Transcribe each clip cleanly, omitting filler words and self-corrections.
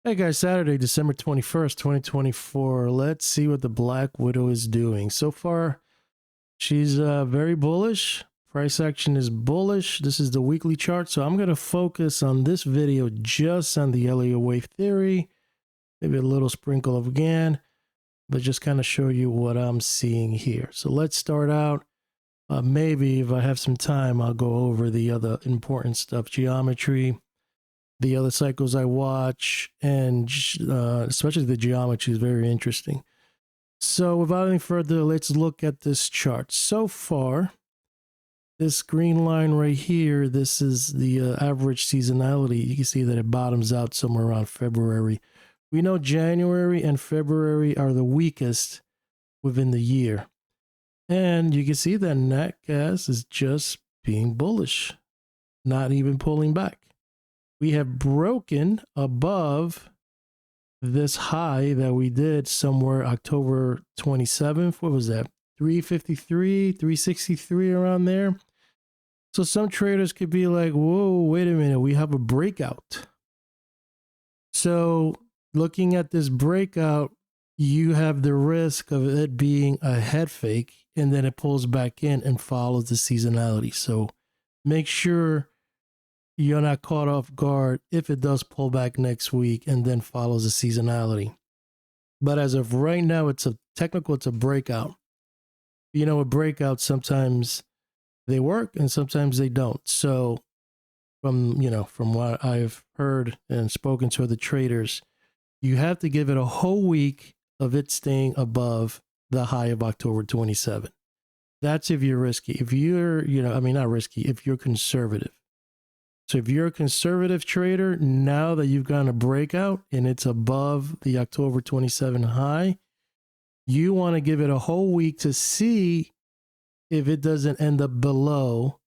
Hey guys, Saturday, December 21st, 2024. Let's see what the Black Widow is doing. So far, she's very bullish. Price action is bullish. This is the weekly chart. So I'm going to focus on this video just on the Elliott wave theory. Maybe a little sprinkle of Gann, but just kind of show you what I'm seeing here. So let's start out. Maybe if I have some time, I'll go over the other important stuff, geometry, the other cycles I watch, and especially the geometry is very interesting. So without any further, let's look at this chart. So far, this green line right here, this is the average seasonality. You can see that it bottoms out somewhere around February. We know January and February are the weakest within the year. And you can see that nat gas is just being bullish, not even pulling back. We have broken above this high that we did somewhere October 27th. What was that? 353, 363 around there. So some traders could be like, whoa, wait a minute, we have a breakout. So looking at this breakout, you have the risk of it being a head fake and then it pulls back in and follows the seasonality. So make sure you're not caught off guard if it does pull back next week and then follows the seasonality. But as of right now, it's a breakout. You know, a breakout, sometimes they work and sometimes they don't. So from what I've heard and spoken to other traders, you have to give it a whole week of it staying above the high of October 27. That's if you're risky. If you're, not risky, if you're conservative. So if you're a conservative trader, now that you've gotten a breakout and it's above the October 27 high, you want to give it a whole week to see if it doesn't end up below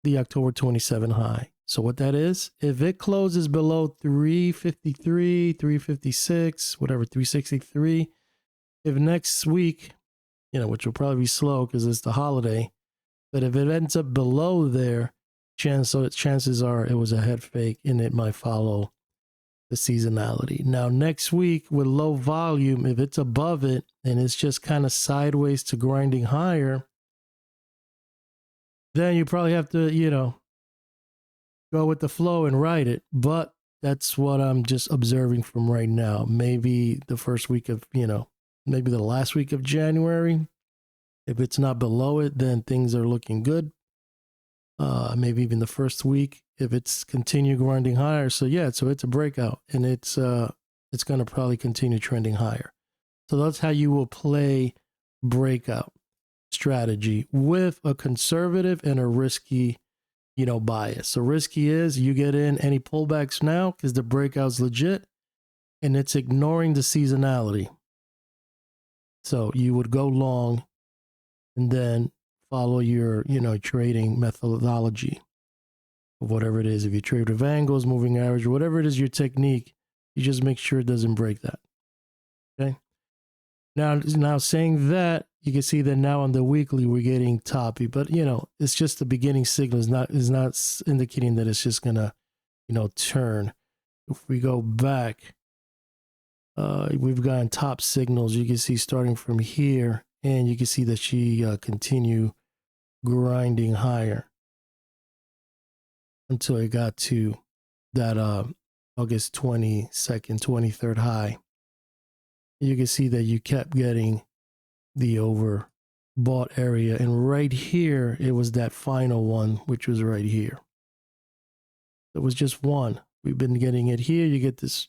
the October 27 high. So what that is, if it closes below 353, 356, whatever, 363, if next week, which will probably be slow because it's the holiday, but if it ends up below there, chances are it was a head fake and it might follow the seasonality. Now, next week with low volume, if it's above it and it's just kind of sideways to grinding higher, then you probably have to, go with the flow and ride it. But that's what I'm just observing from right now. Maybe the first week of, maybe the last week of January. If it's not below it, then things are looking good. Maybe even the first week if it's continue grinding higher. So yeah, so it's a breakout and it's going to probably continue trending higher. So that's how you will play breakout strategy with a conservative and a risky, bias. So risky is you get in any pullbacks now because the breakout's legit and it's ignoring the seasonality. So you would go long and then follow your, trading methodology of whatever it is. If you trade with angles, moving average, whatever it is, your technique, you just make sure it doesn't break that. Okay. Now saying that, you can see that now on the weekly, we're getting toppy, but it's just the beginning signal. Is not indicating that it's just gonna, turn. If we go back, we've gotten top signals. You can see starting from here, and you can see that she continue grinding higher until it got to that August 22nd, 23rd high. You can see that you kept getting the overbought area. And right here, it was that final one, which was right here. It was just one. We've been getting it here. You get this,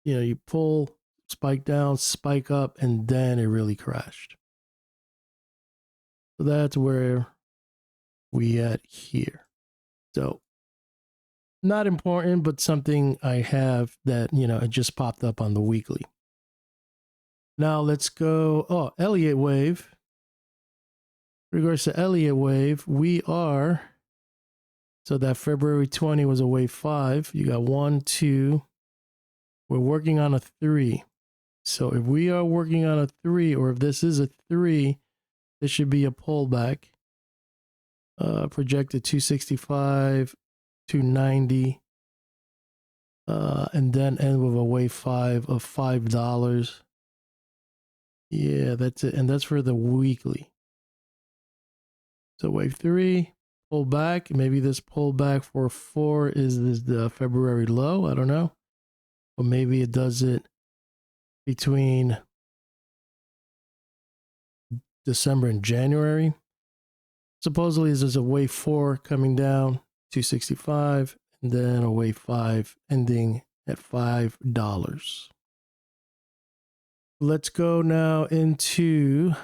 you pull, spike down, spike up, and then it really crashed. So that's where we at here. So not important, but something I have that, it just popped up on the weekly. Now let's go, Elliott wave. In regards to Elliott wave, we are, so that February 20 was a wave 5. You got 1, 2. We're working on a 3. So if we are working on a 3, or if this is a 3, this should be a pullback. Projected 265, 290. and then end with a wave 5 of $5. Yeah, that's it. And that's for the weekly. So wave 3, pull back. Maybe this pullback for 4 is this the February low. I don't know. Or maybe it does it between December and January. Supposedly there's a wave 4 coming down 265, and then a wave 5 ending at $5. Let's go now into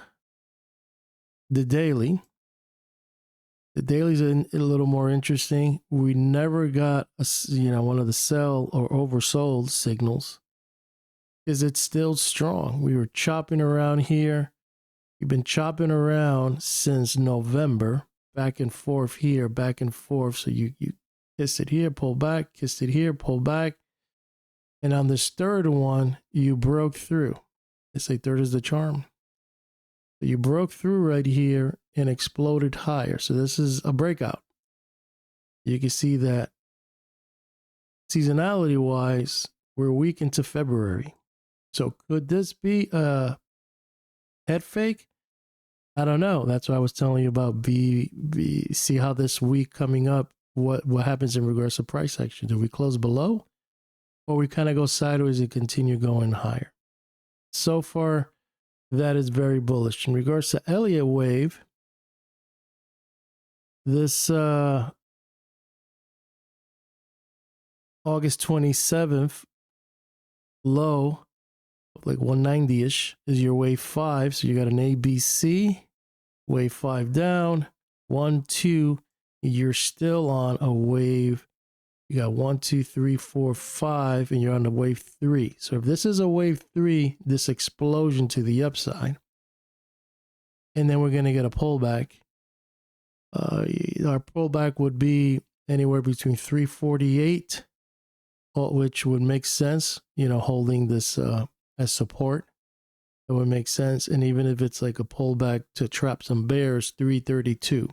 the daily. The daily's a little more interesting. We never got one of the sell or oversold signals because it's still strong. We were chopping around here. We've been chopping around since November, back and forth here, back and forth. So you kiss it here, pull back, kiss it here, pull back. And on this third one, you broke through. They say third is the charm. So you broke through right here and exploded higher. So this is a breakout. You can see that seasonality wise, we're weak into February. So could this be a head fake? I don't know. That's why I was telling you about see how this week coming up, what happens in regards to price action. Do we close below, or we kind of go sideways and continue going higher? So far, that is very bullish. In regards to Elliott wave, this August 27th low, like 190-ish, is your wave 5. So you got an ABC, wave 5 down, 1, 2. You're still on a wave. You got 1, 2, 3, 4, 5, and you're on the wave 3. So if this is a wave 3, this explosion to the upside, and then we're going to get a pullback. Our pullback would be anywhere between 348, which would make sense, holding this as support. It would make sense. And even if it's like a pullback to trap some bears, 332.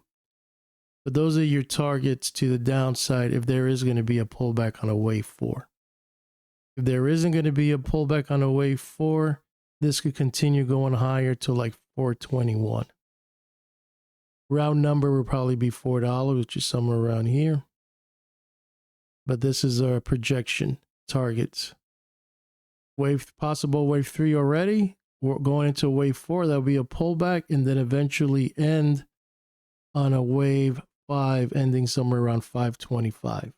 But those are your targets to the downside if there is going to be a pullback on a wave 4. If there isn't going to be a pullback on a wave 4, this could continue going higher to like 421. Round number would probably be $4, which is somewhere around here. But this is our projection targets. Possible wave 3 already. We're going into wave 4. That'll be a pullback and then eventually end on a wave 5 ending somewhere around 525.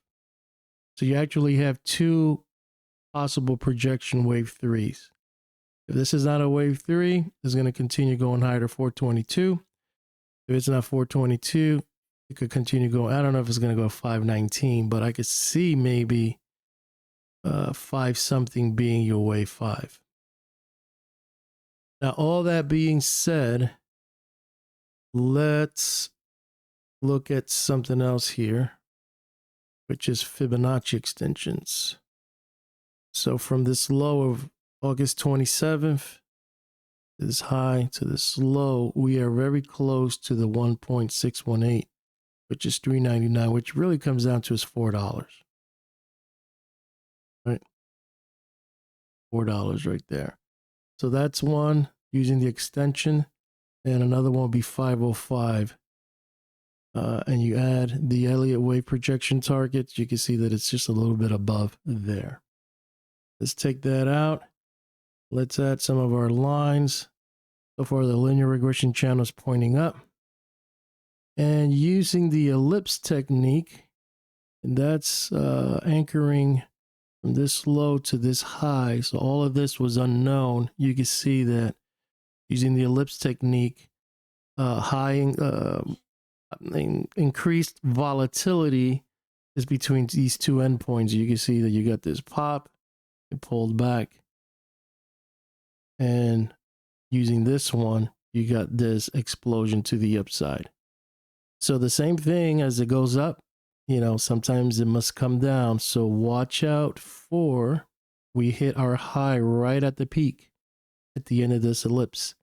So you actually have 2 possible projection wave 3s. If this is not a wave 3, it's going to continue going higher to 422. If it's not 422, it could continue going. I don't know if it's going to go 519, but I could see maybe 5 something being your wave 5. Now, all that being said, let's look at something else here, which is Fibonacci extensions. So from this low of August 27th, this high to this low, we are very close to the 1.618, which is $3.99, which really comes down to is $4. Right? $4 right there. So that's one using the extension, and another one will be 505. And you add the Elliott wave projection targets, you can see that it's just a little bit above there. Let's take that out. Let's add some of our lines. So far, the linear regression channel is pointing up. And using the ellipse technique, and that's anchoring from this low to this high. So all of this was unknown. You can see that using the ellipse technique, increased volatility is between these 2 endpoints. You can see that you got this pop, it pulled back. And using this one, you got this explosion to the upside. So the same thing as it goes up, sometimes it must come down. So watch out for, we hit our high right at the peak at the end of this ellipse.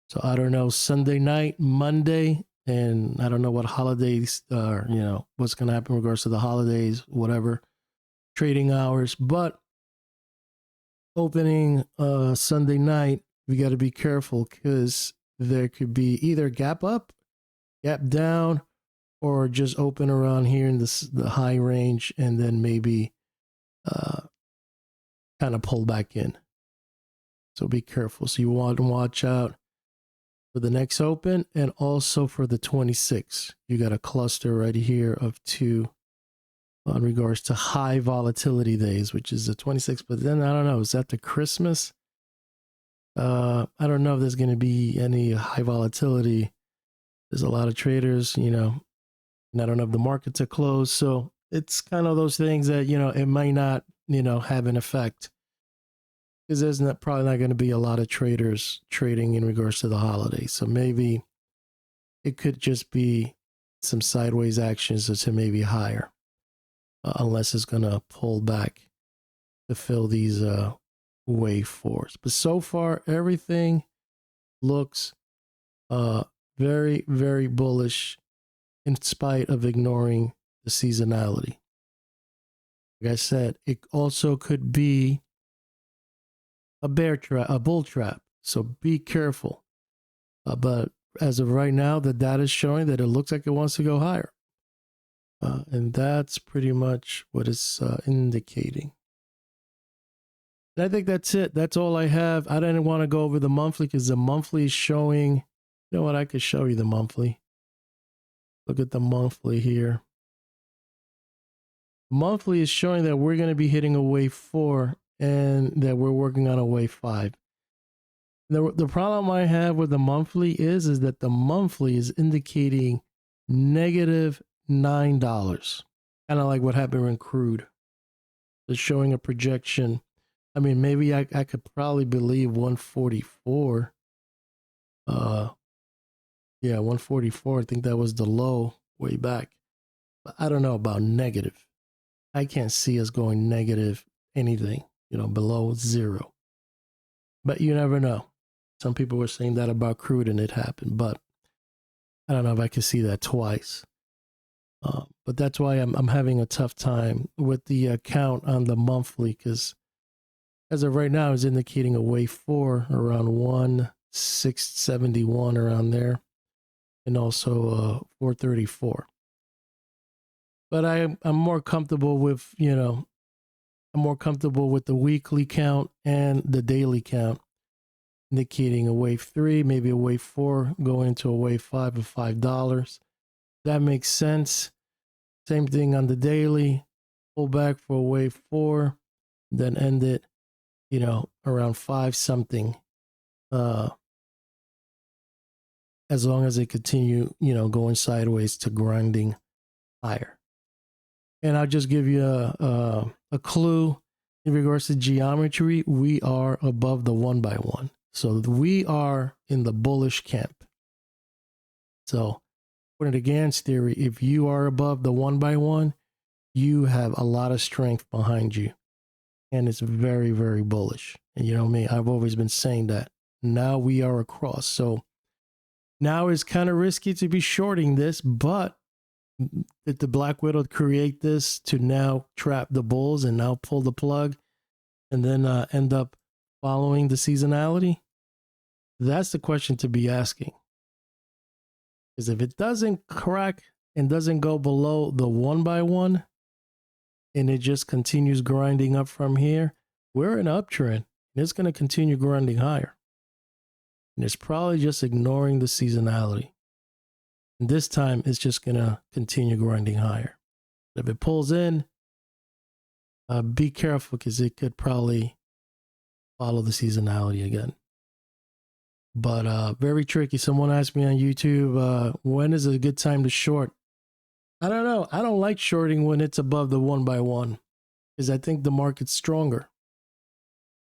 So I don't know, Sunday night, Monday, and I don't know what holidays are, what's going to happen in regards to the holidays, whatever. trading hours. But opening Sunday night, we got to be careful because there could be either gap up, gap down, or just open around here in the high range and then maybe kind of pull back in. So be careful. So you want to watch out for the next open and also for the 26th. You got a cluster right here of 2 on regards to high volatility days, which is the 26th. But then I don't know, is that the Christmas? I don't know if there's going to be any high volatility. There's a lot of traders, you know, and I don't know if the markets are closed. So it's kind of those things that, you know, it might not, you know, have an effect because there's probably not going to be a lot of traders trading in regards to the holidays. So maybe it could just be some sideways actions to maybe higher, unless it's going to pull back to fill these wave 4s. But so far, everything looks very, very bullish in spite of ignoring the seasonality. Like I said, it also could be a bear trap, a bull trap. So be careful. But as of right now, the data is showing that it looks like it wants to go higher. And that's pretty much what it's indicating. And I think that's it. That's all I have. I didn't want to go over the monthly because the monthly is showing, you know what, I could show you the monthly. Look at the monthly here. Monthly is showing that we're going to be hitting a wave 4 and that we're working on a wave 5. The problem I have with the monthly is that the monthly is indicating negative $9. Kind of like what happened in crude. It's showing a projection. I mean, maybe I could probably believe 144. Yeah, 144. I think that was the low way back. But I don't know about negative. I can't see us going negative anything, you know, below 0. But you never know. Some people were saying that about crude and it happened, but I don't know if I can see that twice. But that's why I'm having a tough time with the count on the monthly, because as of right now, it's indicating a wave 4 around 1,671 around there, and also 434. But I'm more comfortable with, you know, I'm more comfortable with the weekly count and the daily count, indicating a wave 3, maybe a wave 4, going into a wave 5 of $5. That makes sense. Same thing on the daily, pull back for a wave 4, then end it, you know, around 5 something. As long as they continue, you know, going sideways to grinding higher. And I'll just give you a clue in regards to geometry. We are above the 1x1. So we are in the bullish camp. So according to Gann's theory, if you are above the 1x1, you have a lot of strength behind you. And it's very, very bullish. And you know me, I've always been saying that. Now we are across. So now it's kind of risky to be shorting this, but did the Black Widow create this to now trap the bulls and now pull the plug and then end up following the seasonality? That's the question to be asking. Because if it doesn't crack and doesn't go below the 1x1 and it just continues grinding up from here, we're in an uptrend and it's going to continue grinding higher. And it's probably just ignoring the seasonality. And this time it's just going to continue grinding higher. If it pulls in, be careful because it could probably follow the seasonality again. But very tricky. Someone asked me on YouTube, when is a good time to short? I don't know. I don't like shorting when it's above the 1x1 because I think the market's stronger.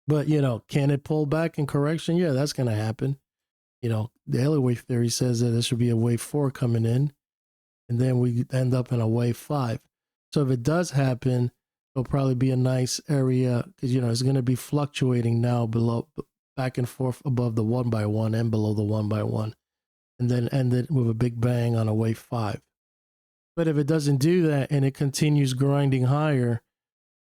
But, you know, can it pull back in correction? Yeah, that's going to happen. You know, the Elliott wave theory says that there should be a wave 4 coming in, and then we end up in a wave 5. So if it does happen, it'll probably be a nice area because, you know, it's going to be fluctuating now below, back and forth above the 1x1 and below the 1x1, and then end it with a big bang on a wave 5. But if it doesn't do that and it continues grinding higher,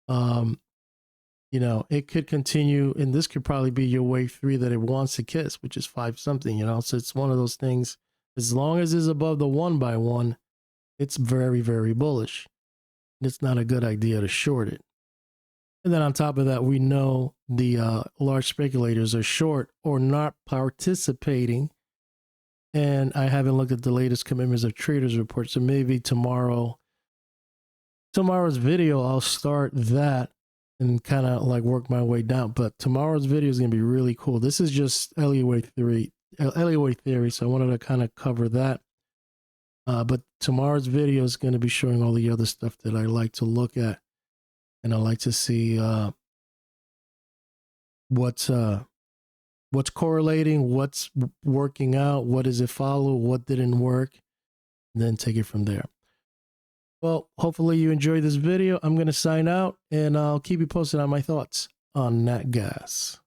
You know, it could continue, and this could probably be your wave 3 that it wants to kiss, which is 5 something, you know. So it's one of those things, as long as it's above the 1 by 1, it's very, very bullish. It's not a good idea to short it. And then on top of that, we know the large speculators are short or not participating. And I haven't looked at the latest commitments of traders report. So maybe tomorrow's video, I'll start that and kind of like work my way down. But tomorrow's video is going to be really cool. This is just Elliott wave theory. So I wanted to kind of cover that. But tomorrow's video is going to be showing all the other stuff that I like to look at. And I like to see what's correlating, what's working out, what does it follow, what didn't work, and then take it from there. Well, hopefully you enjoyed this video. I'm going to sign out, and I'll keep you posted on my thoughts on nat gas.